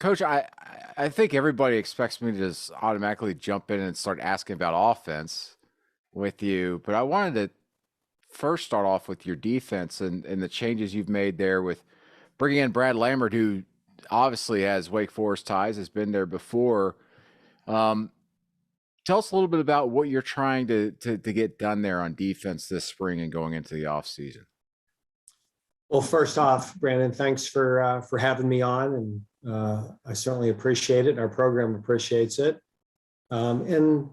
Coach, I think everybody expects me to just automatically jump in and start asking about offense with you, but I wanted to first start off with your defense and the changes you've made there with bringing in Brad Lambert, who obviously has Wake Forest ties, has been there before. Um, Tell us a little bit about what you're trying to get done there on defense this spring and going into the offseason. Well, first off, Brandon, thanks for having me on, and I certainly appreciate it. Our program appreciates it, and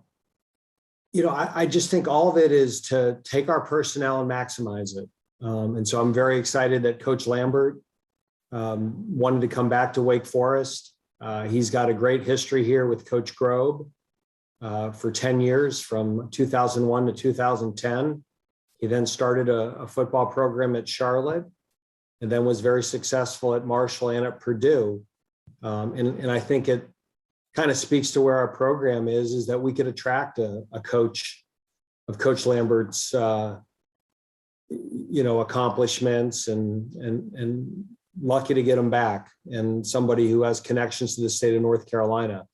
I just think all of it is to take our personnel and maximize it. And so I'm very excited that Coach Lambert wanted to come back to Wake Forest. He's got a great history here with Coach Grobe for 10 years, from 2001 to 2010. He then started a football program at Charlotte, and then was very successful at Marshall and at Purdue. And I think it kind of speaks to where our program is that we could attract a coach of Coach Lambert's, accomplishments, and lucky to get him back, and somebody who has connections to the state of North Carolina.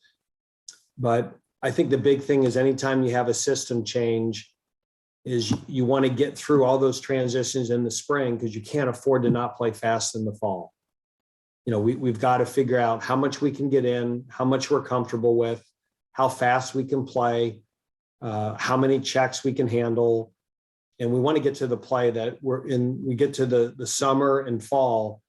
But I think the big thing is anytime you have a system change, is you want to get through all those transitions in the spring, because you can't afford to not play fast in the fall. We've got to figure out how much we can get in, how much we're comfortable with, how fast we can play, how many checks we can handle. And we want to get to the play that we get to the summer and fall,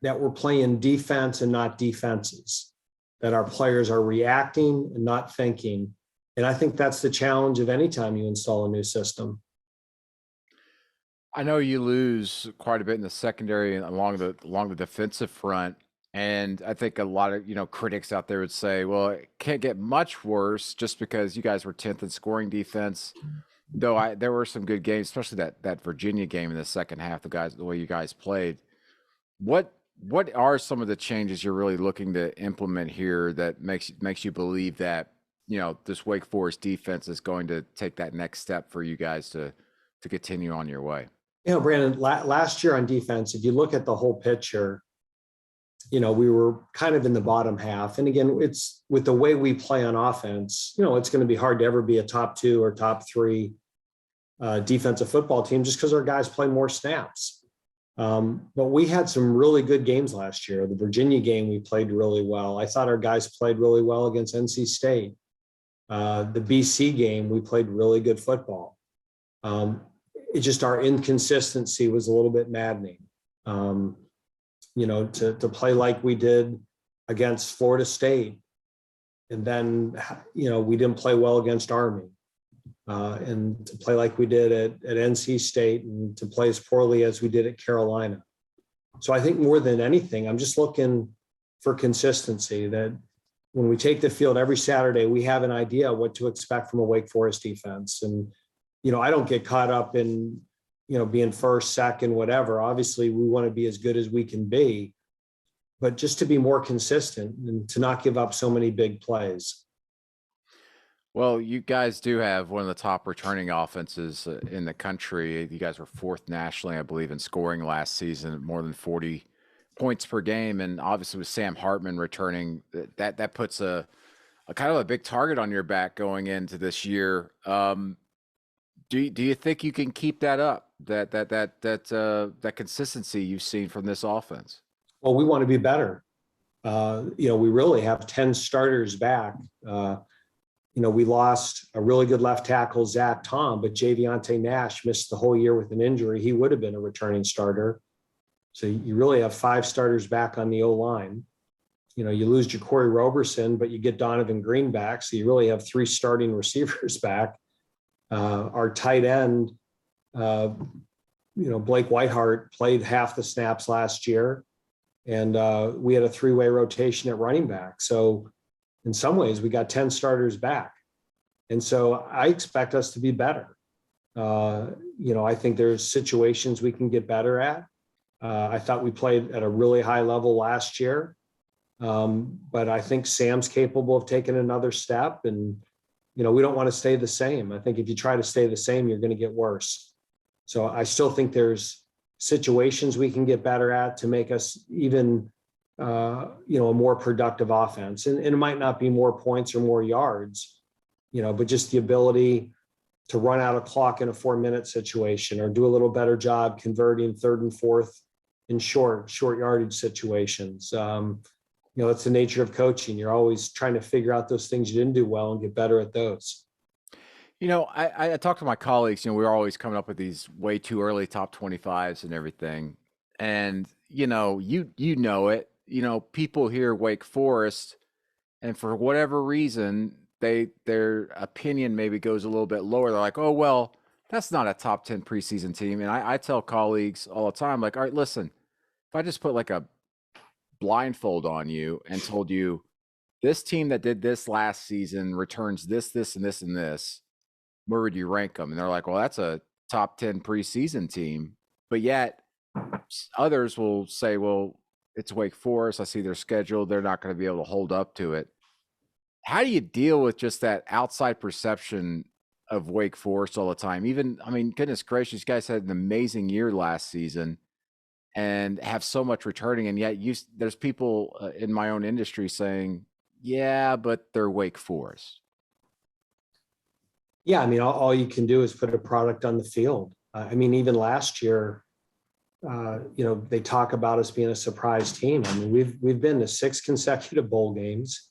that we're playing defense and not defenses, that our players are reacting and not thinking. And I think that's the challenge of any time you install a new system. I know you lose quite a bit in the secondary and along the defensive front, and I think a lot of critics out there would say, well, it can't get much worse just because you guys were 10th in scoring defense. Though there were some good games, especially that Virginia game in the second half. The way you guys played. What are some of the changes you're really looking to implement here that makes you believe that this Wake Forest defense is going to take that next step for you guys to continue on your way? Brandon, last year on defense, if you look at the whole picture, we were kind of in the bottom half. And again, it's with the way we play on offense, it's going to be hard to ever be a top 2 or top 3 defensive football team, just because our guys play more snaps. But we had some really good games last year. The Virginia game, we played really well. I thought our guys played really well against NC State. The BC game, we played really good football. It's just our inconsistency was a little bit maddening. To play like we did against Florida State, and then we didn't play well against Army, and to play like we did at NC State, and to play as poorly as we did at Carolina. So I think more than anything, I'm just looking for consistency, that when we take the field every Saturday, we have an idea what to expect from a Wake Forest defense. And, I don't get caught up in, being first, second, whatever. Obviously, we want to be as good as we can be, but just to be more consistent and to not give up so many big plays. Well, you guys do have one of the top returning offenses in the country. You guys were 4th nationally, I believe, in scoring last season, more than 40 points per game. And obviously with Sam Hartman returning, that puts a kind of a big target on your back going into this year. Do you think you can keep that up, that consistency you've seen from this offense? Well, we want to be better. We really have 10 starters back. We lost a really good left tackle, Zach Tom, but Javionte Nash missed the whole year with an injury. He would have been a returning starter. So you really have 5 starters back on the O-line. You lose Ja'Cory Roberson, but you get Donovan Green back. So you really have 3 starting receivers back. Our tight end, Blake Whiteheart played half the snaps last year. And we had a 3-way rotation at running back. So in some ways, we got 10 starters back. And so I expect us to be better. I think there's situations we can get better at. I thought we played at a really high level last year. But I think Sam's capable of taking another step. And, we don't want to stay the same. I think if you try to stay the same, you're going to get worse. So I still think there's situations we can get better at to make us even a more productive offense. And it might not be more points or more yards, but just the ability to run out of clock in a 4-minute situation, or do a little better job converting third and fourth in short yardage situations. It's the nature of coaching. You're always trying to figure out those things you didn't do well and get better at those. I talk to my colleagues, we're always coming up with these way too early top 25s and everything. And, you know it, people hear Wake Forest, and for whatever reason, their opinion maybe goes a little bit lower. They're like, oh, well, that's not a top 10 preseason team. And I tell colleagues all the time, like, all right, listen, if I just put like a blindfold on you and told you this team that did this last season returns this, this, and this, and this, where would you rank them? And they're like, well, that's a top 10 preseason team. But yet others will say, well, it's Wake Forest. I see their schedule. They're not going to be able to hold up to it. How do you deal with just that outside perception of Wake Forest all the time? Even, I mean, goodness gracious, you guys had an amazing year last season and have so much returning. And yet there's people in my own industry saying, yeah, but they're Wake Forest. Yeah, I mean, all you can do is put a product on the field. I mean, even last year, they talk about us being a surprise team. I mean, we've been to 6 consecutive bowl games.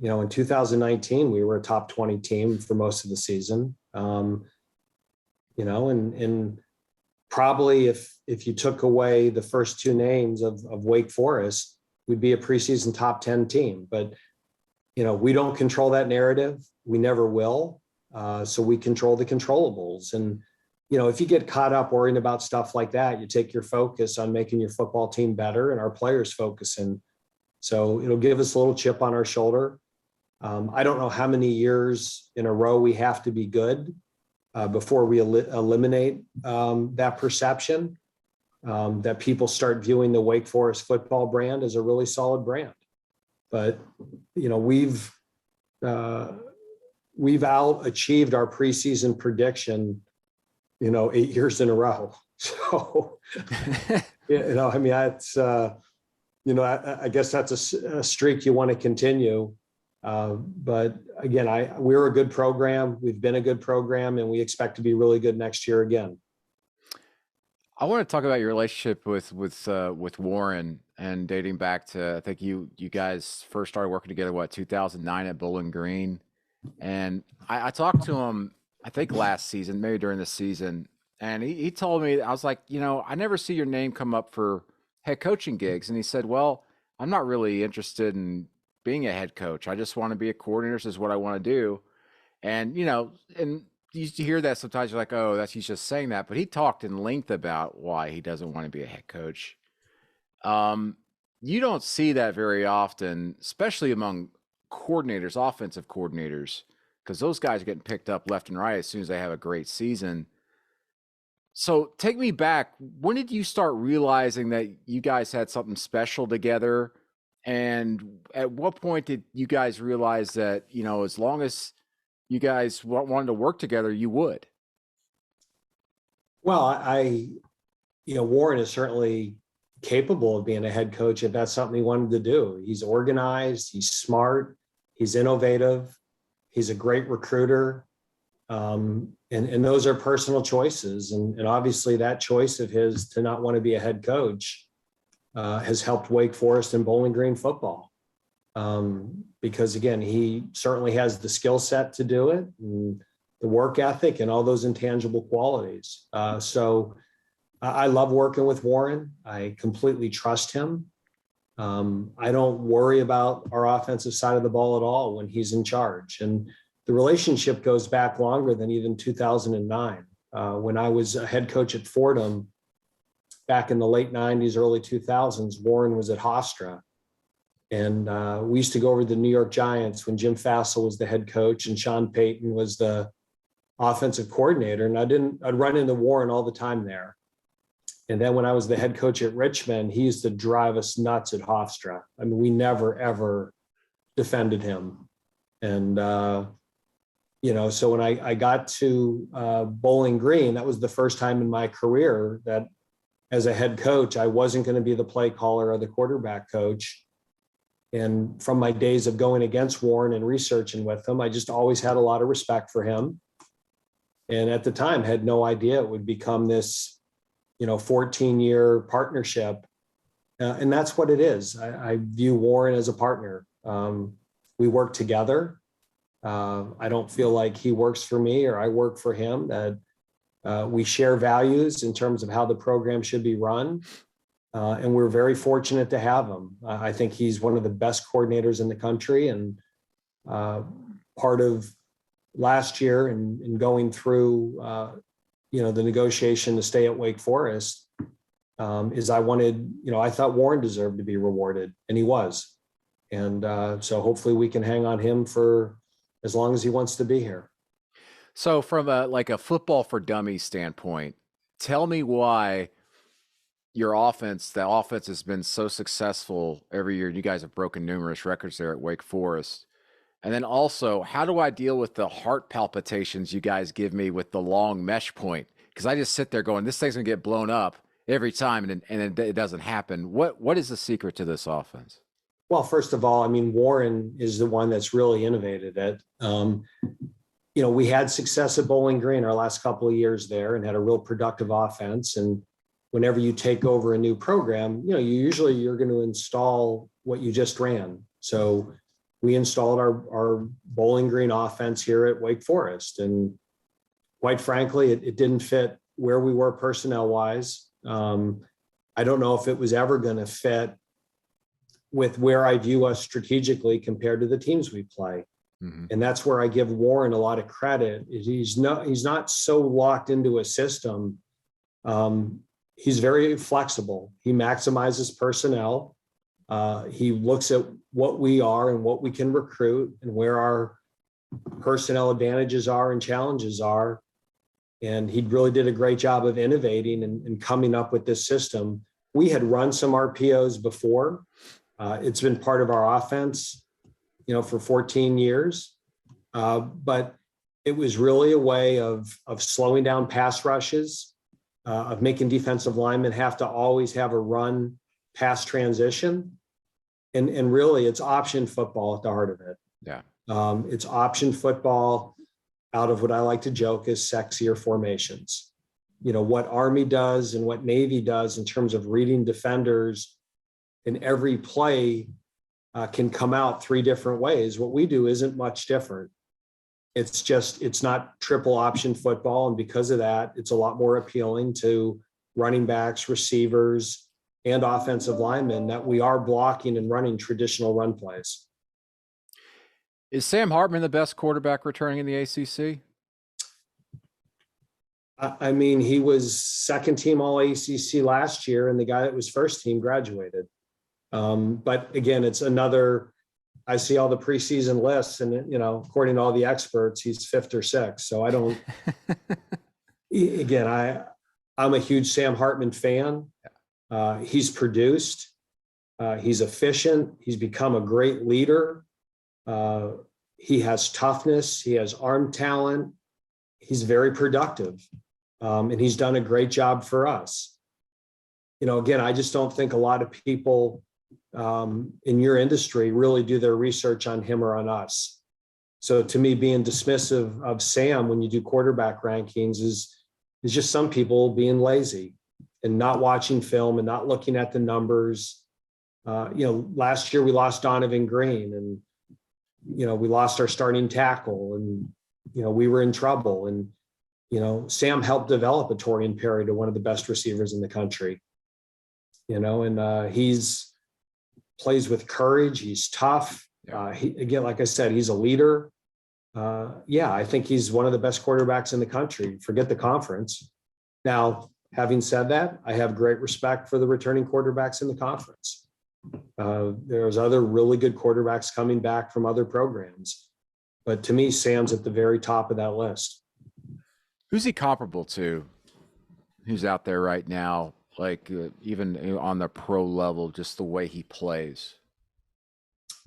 In 2019, we were a top 20 team for most of the season. And probably if you took away the first 2 names of Wake Forest, we'd be a preseason top 10 team. But, we don't control that narrative. We never will. So we control the controllables. And, if you get caught up worrying about stuff like that, you take your focus on making your football team better and our players focusing. So it'll give us a little chip on our shoulder. I don't know how many years in a row we have to be good before we eliminate that perception, that people start viewing the Wake Forest football brand as a really solid brand. But, we've out-achieved our preseason prediction, 8 years in a row. So, I mean, that's, I guess that's a streak you want to continue. But again, we're a good program. We've been a good program, and we expect to be really good next year again. I want to talk about your relationship with Warren, and dating back to, I think you guys first started working together, 2009 at Bowling Green. And I talked to him, I think last season, maybe during the season, and he told me, I was like, I never see your name come up for head coaching gigs. And he said, well, I'm not really interested in being a head coach. I just want to be a coordinator. This is what I want to do. And, and you hear that sometimes, you're like, oh, he's just saying that. But he talked in length about why he doesn't want to be a head coach. You don't see that very often, especially among coordinators, offensive coordinators, because those guys are getting picked up left and right as soon as they have a great season. So take me back. When did you start realizing that you guys had something special together? And at what point did you guys realize that, as long as you guys wanted to work together, you would? Well, Warren is certainly capable of being a head coach if that's something he wanted to do. He's organized, he's smart, he's innovative, he's a great recruiter. And those are personal choices. And obviously that choice of his to not want to be a head coach has helped Wake Forest and Bowling Green football. Because again, he certainly has the skill set to do it, and the work ethic and all those intangible qualities. So I love working with Warren. I completely trust him. I don't worry about our offensive side of the ball at all when he's in charge. And the relationship goes back longer than even 2009. When I was a head coach at Fordham back in the late 90s, early 2000s, Warren was at Hofstra. And we used to go over to the New York Giants when Jim Fassel was the head coach and Sean Payton was the offensive coordinator. And I'd run into Warren all the time there. And then when I was the head coach at Richmond, he used to drive us nuts at Hofstra. I mean, we never, ever defended him. And, so when I got to Bowling Green, that was the first time in my career that as a head coach, I wasn't going to be the play caller or the quarterback coach. And from my days of going against Warren and researching with him, I just always had a lot of respect for him. And at the time had no idea it would become this, 14-year partnership. And that's what it is. I view Warren as a partner. We work together. I don't feel like he works for me or I work for him, that we share values in terms of how the program should be run. And we're very fortunate to have him. I think he's one of the best coordinators in the country. And part of last year and going through, the negotiation to stay at Wake Forest is I thought Warren deserved to be rewarded, and he was. And so hopefully we can hang on him for as long as he wants to be here. So from a football for dummies standpoint, tell me why the offense has been so successful every year. You guys have broken numerous records there at Wake Forest. And then also, how do I deal with the heart palpitations you guys give me with the long mesh point? Because I just sit there going, this thing's going to get blown up every time, and it doesn't happen. What is the secret to this offense? Well, first of all, Warren is the one that's really innovated it. We had success at Bowling Green our last couple of years there and had a real productive offense. And whenever you take over a new program, you're going to install what you just ran. So we installed our Bowling Green offense here at Wake Forest. And quite frankly, it didn't fit where we were personnel wise. I don't know if it was ever going to fit with where I view us strategically compared to the teams we play. Mm-hmm. And that's where I give Warren a lot of credit. He's not so locked into a system. He's very flexible. He maximizes personnel. He looks at what we are and what we can recruit and where our personnel advantages are and challenges are. And he really did a great job of innovating and coming up with this system. We had run some RPOs before. It's been part of our offense, for 14 years. But it was really a way of slowing down pass rushes, of making defensive linemen have to always have a run pass transition. And really it's option football at the heart of it. Yeah. It's option football out of what I like to joke is sexier formations. What Army does and what Navy does in terms of reading defenders in every play can come out three different ways. What we do isn't much different. It's not triple option football. And because of that, it's a lot more appealing to running backs, receivers, and offensive linemen that we are blocking and running traditional run plays. Is Sam Hartman the best quarterback returning in the ACC? He was second team all ACC last year, and the guy that was first team graduated. But again, it's another, I see all the preseason lists and, according to all the experts, he's fifth or sixth. So I don't, again, I'm a huge Sam Hartman fan. He's produced, he's efficient. He's become a great leader. He has toughness. He has arm talent. He's very productive. And he's done a great job for us. Again, I just don't think a lot of people in your industry really do their research on him or on us. So to me, being dismissive of Sam when you do quarterback rankings is just some people being lazy and not watching film and not looking at the numbers. Last year we lost Donovan Green and, we lost our starting tackle and, we were in trouble. And, Sam helped develop a Torian Perry to one of the best receivers in the country, and he's plays with courage. He's tough. Again, like I said, he's a leader. I think he's one of the best quarterbacks in the country. Forget the conference. Now, having said that, I have great respect for the returning quarterbacks in the conference. There's other really good quarterbacks coming back from other programs. But to me, Sam's at the very top of that list. Who's he comparable to? Who's out there right now? Even on the pro level, just the way he plays.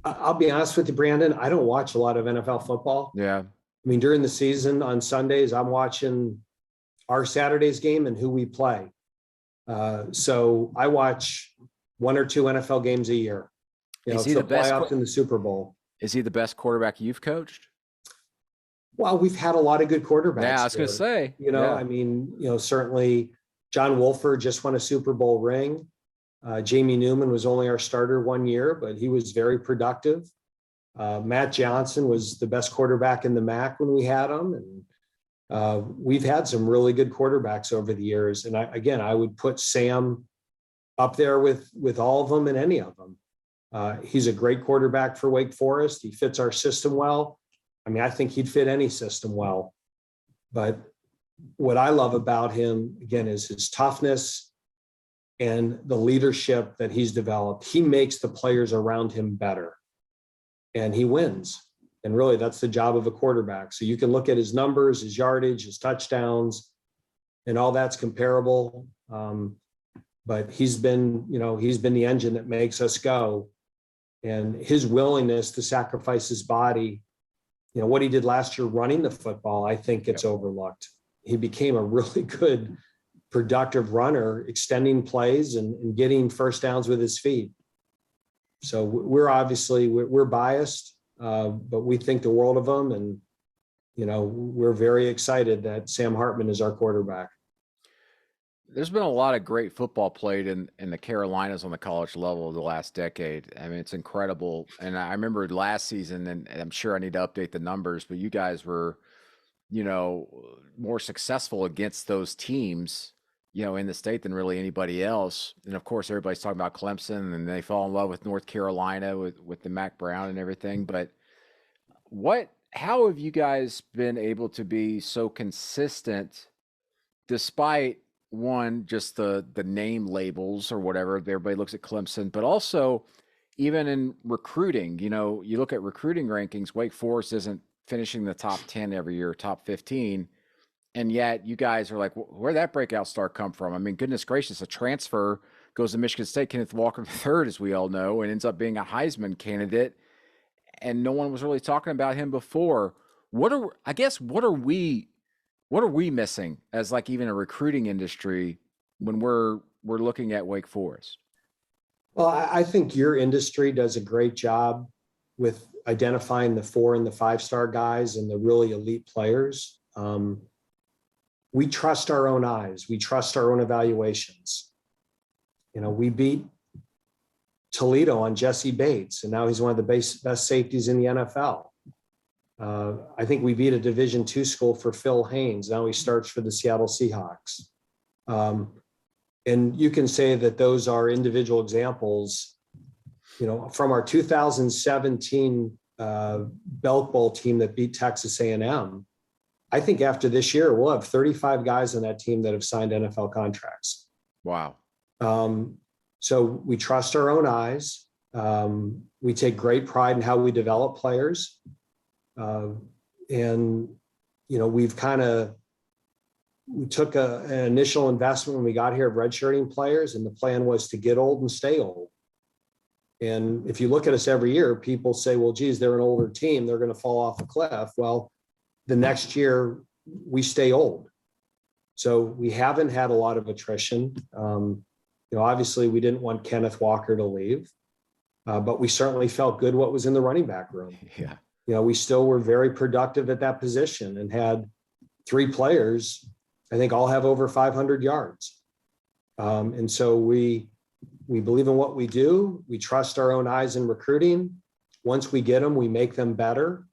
I'll be honest with you, Brandon. I don't watch a lot of NFL football. Yeah. During the season on Sundays, I'm watching our Saturday's game and who we play. So I watch 1 or 2 NFL games a year. Is he So the best? playoffs in the Super Bowl. Is he the best quarterback you've coached? Well, we've had a lot of good Yeah, I quarterbacks was gonna here. say. Yeah. I mean, certainly John Wolford just won a Super Bowl ring. Jamie Newman was only our starter 1 year, but he was very productive. Matt Johnson was the best quarterback in the MAC when we had him. And we've had some really good quarterbacks over the years. And I would put Sam up there with all of them and any of them. He's a great quarterback for Wake Forest. He fits our system well. I mean, I think he'd fit any system well. But what I love about him, again, is his toughness and the leadership that he's developed. He makes the players around him better, and he wins. And really, that's the job of a quarterback. So you can look at his numbers, his yardage, his touchdowns, and all that's comparable. But he's been the engine that makes us go. And his willingness to sacrifice his body, what he did last year running the football, I think gets overlooked. He became a really good, productive runner, extending plays and getting first downs with his feet. So we're biased, but we think the world of him. And, we're very excited that Sam Hartman is our quarterback. There's been a lot of great football played in the Carolinas on the college level the last decade. I mean, it's incredible. And I remember last season, and I'm sure I need to update the numbers, but you guys were, more successful against those teams, in the state than really anybody else. And of course, everybody's talking about Clemson, and they fall in love with North Carolina with the Mac Brown and everything. But how have you guys been able to be so consistent despite one, just the name labels or whatever, everybody looks at Clemson, but also even in recruiting, you look at recruiting rankings, Wake Forest isn't finishing the top 10 every year, top 15. And yet you guys are like, where'd that breakout star come from? I mean, goodness gracious, a transfer goes to Michigan State, Kenneth Walker III, as we all know, and ends up being a Heisman candidate. And no one was really talking about him before. What are we missing as like even a recruiting industry when we're looking at Wake Forest? Well, I think your industry does a great job with identifying the 4 and the 5-star guys and the really elite players. We trust our own eyes. We trust our own evaluations. We beat Toledo on Jesse Bates, and now he's one of the best safeties in the NFL. I think we beat a Division II school for Phil Haynes. Now he starts for the Seattle Seahawks. And you can say that those are individual examples, from our 2017 Belk Bowl team that beat Texas A&M. I think after this year, we'll have 35 guys on that team that have signed NFL contracts. Wow. So we trust our own eyes. We take great pride in how we develop players. And, we took an initial investment when we got here of redshirting players, and the plan was to get old and stay old. And if you look at us every year, people say, well, geez, they're an older team, they're going to fall off a cliff. Well, the next year we stay old. So we haven't had a lot of attrition. Obviously we didn't want Kenneth Walker to leave, but we certainly felt good what was in the running back room. Yeah. We still were very productive at that position and had 3 players, I think, all have over 500 yards. And so we believe in what we do. We trust our own eyes in recruiting. Once we get them, we make them better.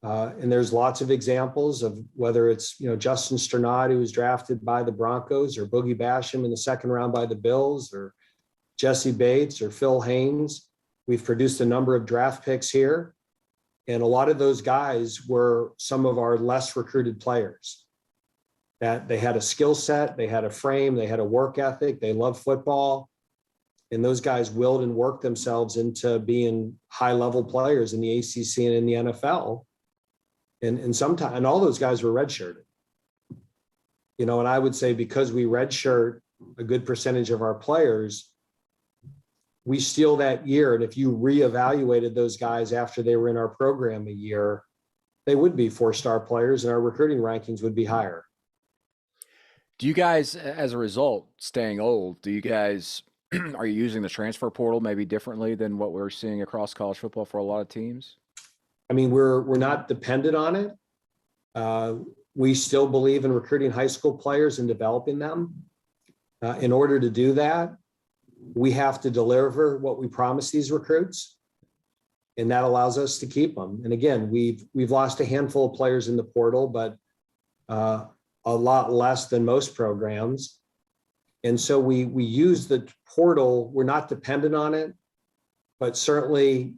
And there's lots of examples of whether it's, Justin Sternad, who was drafted by the Broncos, or Boogie Basham in the 2nd round by the Bills, or Jesse Bates or Phil Haynes. We've produced a number of draft picks here. And a lot of those guys were some of our less recruited players, that they had a skill set, they had a frame, they had a work ethic, they loved football. And those guys willed and worked themselves into being high-level players in the ACC and in the NFL. And all those guys were redshirted. And I would say because we redshirt a good percentage of our players, we steal that year. And if you reevaluated those guys after they were in our program a year, they would be 4-star players and our recruiting rankings would be higher. Do you guys, as a result, staying old, do you guys are you using the transfer portal maybe differently than what we're seeing across college football for a lot of teams? I mean, we're not dependent on it. Uh, we still believe in recruiting high school players and developing them. In order to do that, we have to deliver what we promise these recruits, and that allows us to keep them. And again, we've lost a handful of players in the portal, but a lot less than most programs. And so we use the portal. We're not dependent on it, but certainly,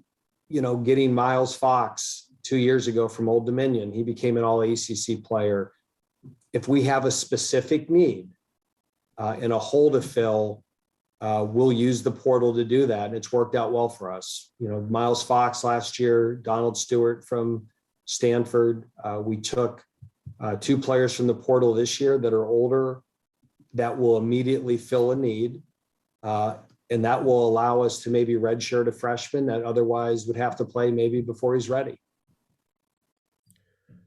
getting Miles Fox 2 years ago from Old Dominion, he became an all ACC player. If we have a specific need and a hole to fill, we'll use the portal to do that. And it's worked out well for us. Miles Fox last year, Donald Stewart from Stanford. We took 2 players from the portal this year that are older that will immediately fill a need. And that will allow us to maybe redshirt a freshman that otherwise would have to play maybe before he's ready.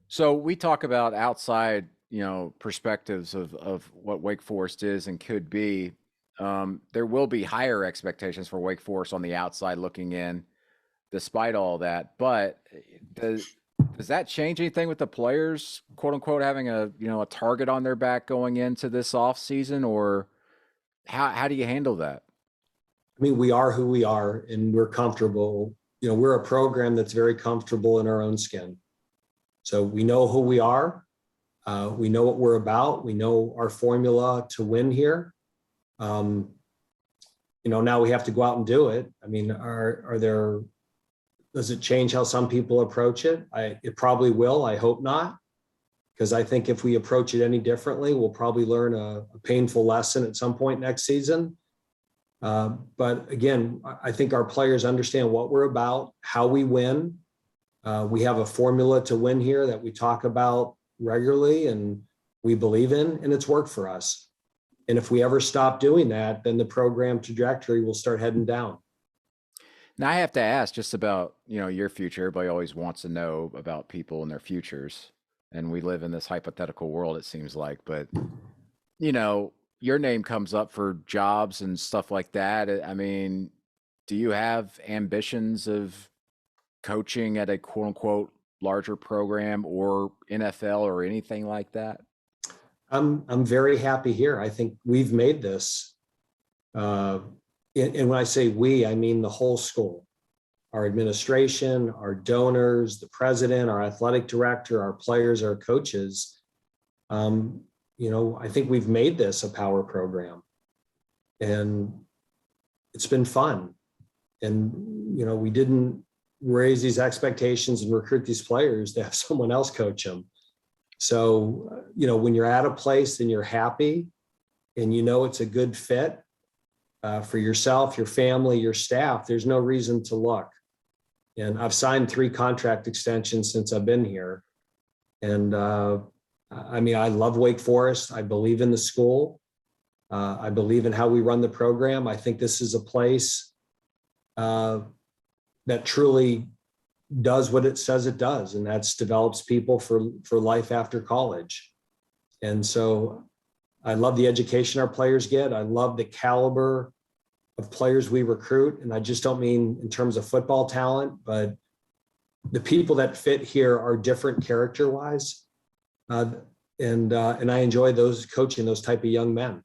So we talk about outside, perspectives of what Wake Forest is and could be. There will be higher expectations for Wake Forest on the outside looking in, despite all that. But does that change anything with the players, quote unquote, having a target on their back going into this off season, or how do you handle that? I mean, we are who we are and we're comfortable. We're a program that's very comfortable in our own skin. So we know who we are. We know what we're about. We know our formula to win here. Now we have to go out and do it. I mean, does it change how some people approach it? It probably will. I hope not. Because I think if we approach it any differently, we'll probably learn a painful lesson at some point next season. But again, I think our players understand what we're about, how we win. We have a formula to win here that we talk about regularly and we believe in, and it's worked for us. And if we ever stop doing that, then the program trajectory will start heading down. Now I have to ask just about, your future. Everybody always wants to know about people and their futures. And we live in this hypothetical world, it seems like, but your name comes up for jobs and stuff like that. I mean, do you have ambitions of coaching at a quote unquote larger program or NFL or anything like that? I'm very happy here. I think we've made this. And when I say we, I mean the whole school, our administration, our donors, the president, our athletic director, our players, our coaches. I think we've made this a power program and it's been fun. And, we didn't raise these expectations and recruit these players to have someone else coach them. So, when you're at a place and you're happy and it's a good fit for yourself, your family, your staff, there's no reason to look. And I've signed 3 contract extensions since I've been here. And I love Wake Forest. I believe in the school. I believe in how we run the program. I think this is a place that truly does what it says it does, and that's develops people for life after college. And so I love the education our players get. I love the caliber of players we recruit. And I just don't mean in terms of football talent, but the people that fit here are different character-wise. And I enjoy coaching those type of young men.